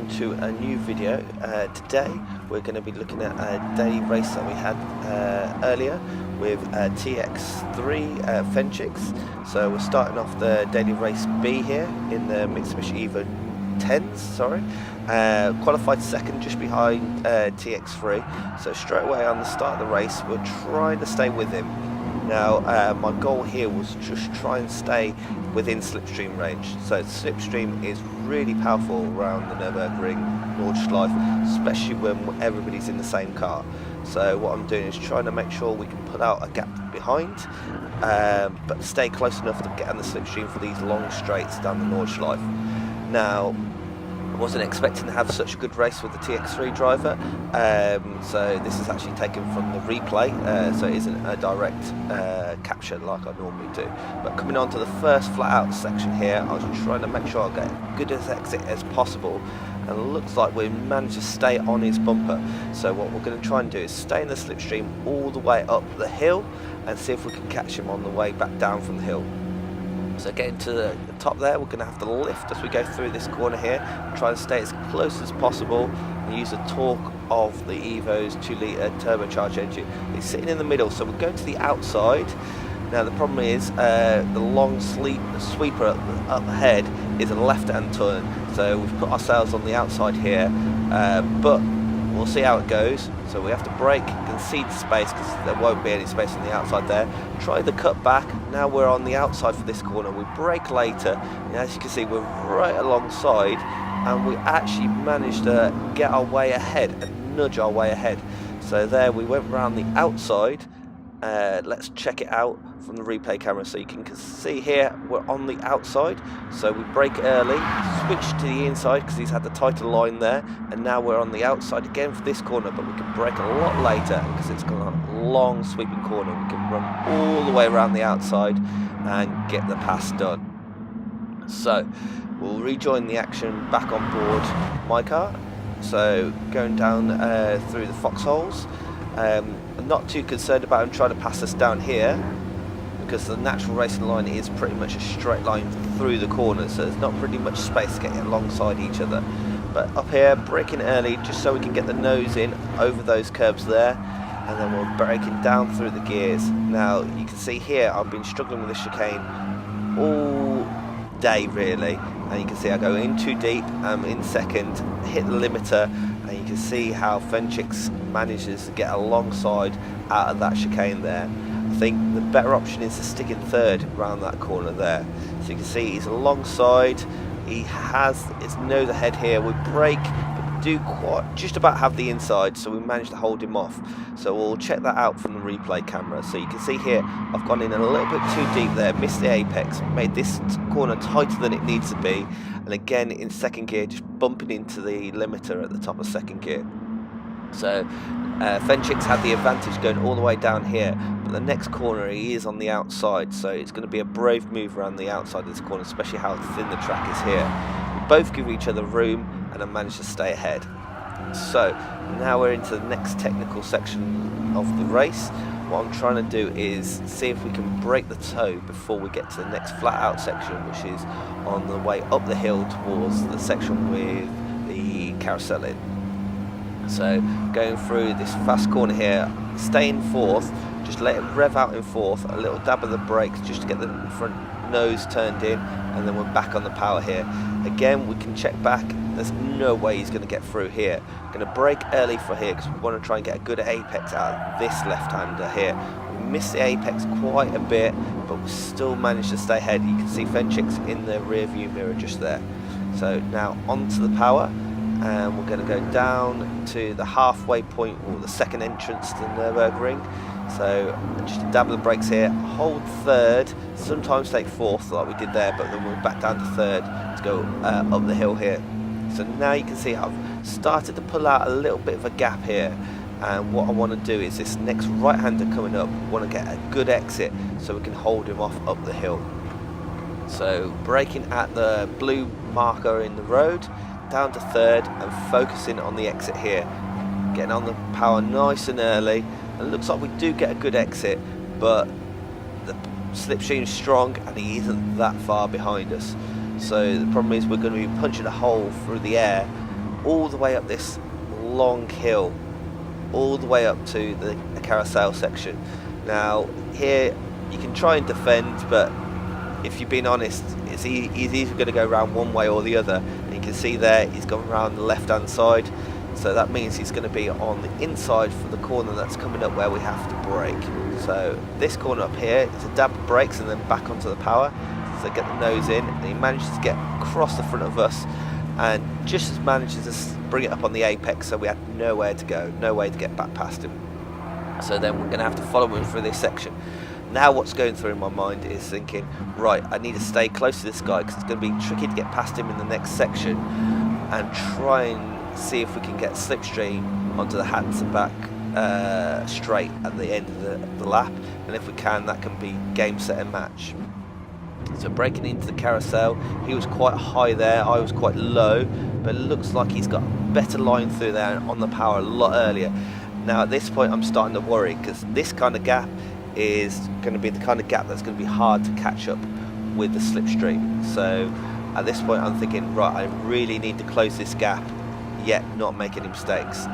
welcome to a new video. Today we're going to be looking at a daily race that we had earlier with TX3 FECHIX. So we're starting off the daily race B here in the Mitsubishi Evo X. Qualified second just behind TX3. So straight away on the start of the race we're trying to stay with him. Now my goal here was just try and stay within slipstream range. So slipstream is really powerful around the Nürburgring, Nordschleife, especially when everybody's in the same car. So what I'm doing is trying to make sure we can put out a gap behind, but stay close enough to get on the slipstream for these long straights down the Nordschleife. Now, I wasn't expecting to have such a good race with the TX3 driver, so this is actually taken from the replay, so it isn't a direct capture like I normally do. But coming on to the first flat out section here, I was trying to make sure I get as good as exit as possible, and it looks like we managed to stay on his bumper. So what we're going to try and do is stay in the slipstream all the way up the hill and see if we can catch him on the way back down from the hill. So getting to the top there, we're going to have to lift as we go through this corner here, try and stay as close as possible and use the torque of the Evo's 2-litre turbocharged engine. It's sitting in the middle, so we're going to the outside. Now the problem is the long sweeper up ahead is a left-hand turn, so we've put ourselves on the outside here, but we'll see how it goes. So we have to brake, concede space because there won't be any space on the outside there. Try the cut back. Now we're on the outside for this corner. We brake later, and as you can see we're right alongside, and we actually managed to get our way ahead and nudge our way ahead. So there we went around the outside. Let's check it out from the replay camera. So you can see here we're on the outside, so we brake early, switch to the inside because he's had the tighter line there, and now we're on the outside again for this corner, but we can brake a lot later because it's got a long sweeping corner. We can run all the way around the outside and get the pass done. So we'll rejoin the action back on board my car. So going down through the foxholes. I'm not too concerned about him trying to pass us down here because the natural racing line is pretty much a straight line through the corners, so there's not pretty much space getting alongside each other. But up here, braking early just so we can get the nose in over those curbs there, and then we're braking down through the gears. Now you can see here I've been struggling with the chicane all day really, and you can see I go in too deep, I'm in second, hit the limiter, and you can see how FECHIX manages to get alongside out of that chicane there. I think the better option is to stick in third around that corner there. So you can see he's alongside, he has his nose ahead here, we brake but do just about have the inside, so we managed to hold him off. So we'll check that out from the replay camera. So you can see here I've gone in a little bit too deep there, missed the apex, made this corner tighter than it needs to be, and again in second gear just bumping into the limiter at the top of second gear. So FECHIX had the advantage going all the way down here, but the next corner he is on the outside, so it's going to be a brave move around the outside of this corner, especially how thin the track is here. We both give each other room, and I managed to stay ahead. So now we're into the next technical section of the race. What I'm trying to do is see if we can break the toe before we get to the next flat out section, which is on the way up the hill towards the section with the carousel in. So going through this fast corner here, stay in fourth, just let him rev out in fourth, a little dab of the brakes just to get the front nose turned in, and then we're back on the power here. Again, we can check back, there's no way he's going to get through here. Going to brake early for here because we want to try and get a good apex out of this left-hander here. We missed the apex quite a bit, but we still managed to stay ahead. You can see FECHIX in the rear view mirror just there. So now onto the power, and we're going to go down to the halfway point, or the second entrance to the Nurburgring. So just a dab of the brakes here, hold third, sometimes take fourth like we did there, but then we're back down to third to go up the hill here. So now you can see I've started to pull out a little bit of a gap here, and what I want to do is this next right-hander coming up, we want to get a good exit so we can hold him off up the hill. So braking at the blue marker in the road, down to third and focusing on the exit here, getting on the power nice and early. It looks like we do get a good exit, but the slipstream's strong and he isn't that far behind us. So the problem is we're going to be punching a hole through the air all the way up this long hill, all the way up to the carousel section. Now here you can try and defend, but if you're being honest, he's either going to go around one way or the other. And you can see there he's gone around the left hand side, so that means he's going to be on the inside for the corner that's coming up where we have to brake. So this corner up here is a dab of brakes and then back onto the power. So get the nose in, and he manages to get across the front of us and just manages to bring it up on the apex, so we had nowhere to go, no way to get back past him. So then we're going to have to follow him through this section. Now what's going through my mind is thinking, right, I need to stay close to this guy because it's going to be tricky to get past him in the next section, and try and see if we can get slipstream onto the hands and back straight at the end of the lap, and if we can, that can be game, set and match. So breaking into the carousel, he was quite high there, I was quite low, but it looks like he's got a better line through there on the power a lot earlier. Now at this point I'm starting to worry, because this kind of gap is going to be the kind of gap that's going to be hard to catch up with the slipstream. So at this point I'm thinking, right, I really need to close this gap, yet not make any mistakes.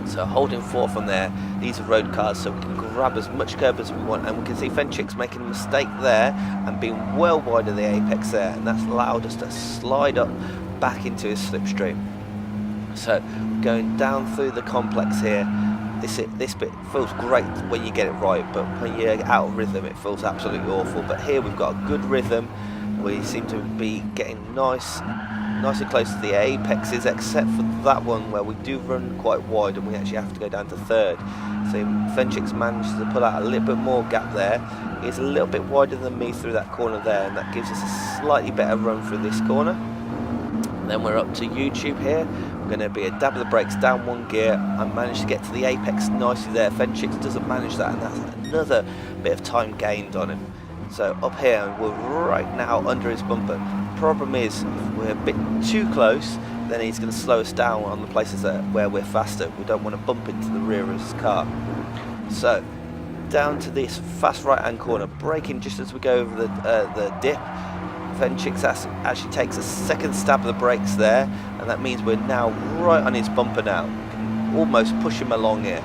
So holding forth from there, these are road cars, so we can grab as much curb as we want, and we can see FECHIX making a mistake there and being well wide of the apex there, and that's allowed us to slide up back into his slipstream. So going down through the complex here, this bit feels great when you get it right, but when you're out of rhythm it feels absolutely awful. But here we've got a good rhythm, we seem to be getting nice and close to the apexes, except for that one where we do run quite wide and we actually have to go down to third. So FECHIX managed to pull out a little bit more gap there. He's a little bit wider than me through that corner there, and that gives us a slightly better run through this corner. And then we're up to YouTube here. We're going to be a dab of the brakes down one gear. I managed to get to the apex nicely there. FECHIX doesn't manage that, and that's another bit of time gained on him. So up here we're right now under his bumper. Problem is, if we're a bit too close, then he's going to slow us down on the places where we're faster. We don't want to bump into the rear of his car. So down to this fast right hand corner, braking just as we go over the dip. FECHIX actually takes a second stab of the brakes there, and that means we're now right on his bumper now. We can almost push him along here.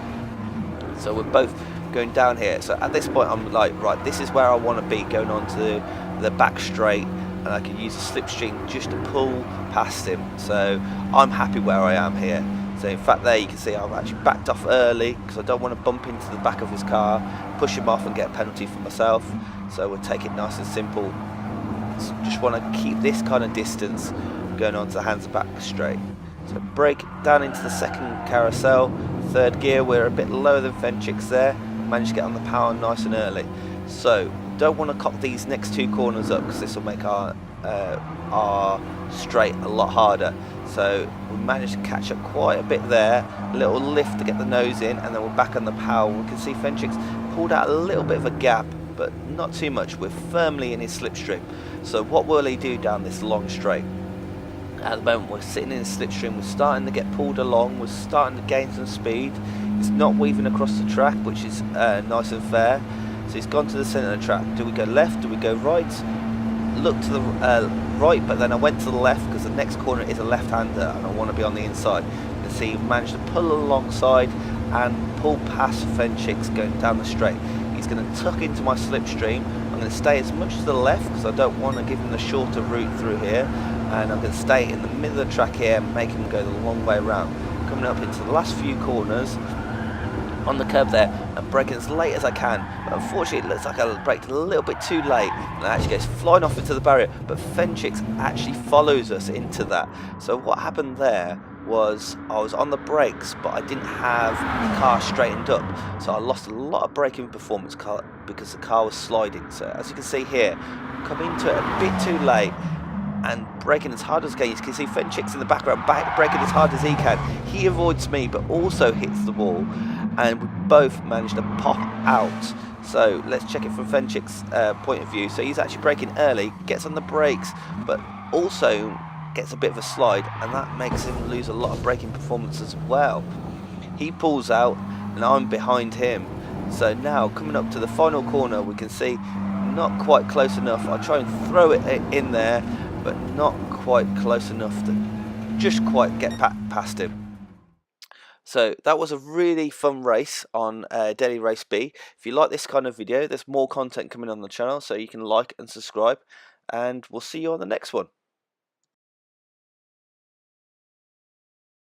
So we're both going down here. So at this point I'm like, right, this is where I want to be, going on to the back straight, and I can use the slipstream just to pull past him. So I'm happy where I am here. So in fact there you can see I've actually backed off early because I don't want to bump into the back of his car, push him off and get a penalty for myself. So we'll take it nice and simple. So just want to keep this kind of distance going on to the hands back straight. So brake down into the second carousel, third gear, we're a bit lower than FECHIX there, managed to get on the power nice and early. So don't want to cock these next two corners up because this will make our straight a lot harder. So we managed to catch up quite a bit there, a little lift to get the nose in, and then we're back on the power. We can see FECHIX pulled out a little bit of a gap, but not too much. We're firmly in his slipstream. So what will he do down this long straight? At the moment we're sitting in his slipstream, we're starting to get pulled along, we're starting to gain some speed. He's not weaving across the track, which is nice and fair. So he's gone to the centre of the track. Do we go left? Do we go right? Look to the right, but then I went to the left because the next corner is a left-hander and I want to be on the inside. You can see he managed to pull alongside and pull past FECHIX going down the straight. He's going to tuck into my slipstream. I'm going to stay as much to the left because I don't want to give him the shorter route through here, and I'm going to stay in the middle of the track here and make him go the long way around. Coming up into the last few corners on the curb there and braking as late as I can, but unfortunately it looks like I braked a little bit too late and it actually goes flying off into the barrier, but FECHIX actually follows us into that. So what happened there was I was on the brakes, but I didn't have the car straightened up, so I lost a lot of braking performance because the car was sliding. So as you can see here, coming into it a bit too late and braking as hard as I can. You can see FECHIX in the background braking as hard as he can. He avoids me but also hits the wall, and we both managed to pop out. So let's check it from FECHIX's point of view. So he's actually braking early, gets on the brakes, but also gets a bit of a slide, and that makes him lose a lot of braking performance as well. He pulls out and I'm behind him. So now coming up to the final corner, we can see not quite close enough. I try and throw it in there, but not quite close enough to just quite get past him. So that was a really fun race on Delhi Race B. If you like this kind of video, there's more content coming on the channel, so you can like and subscribe, and we'll see you on the next one.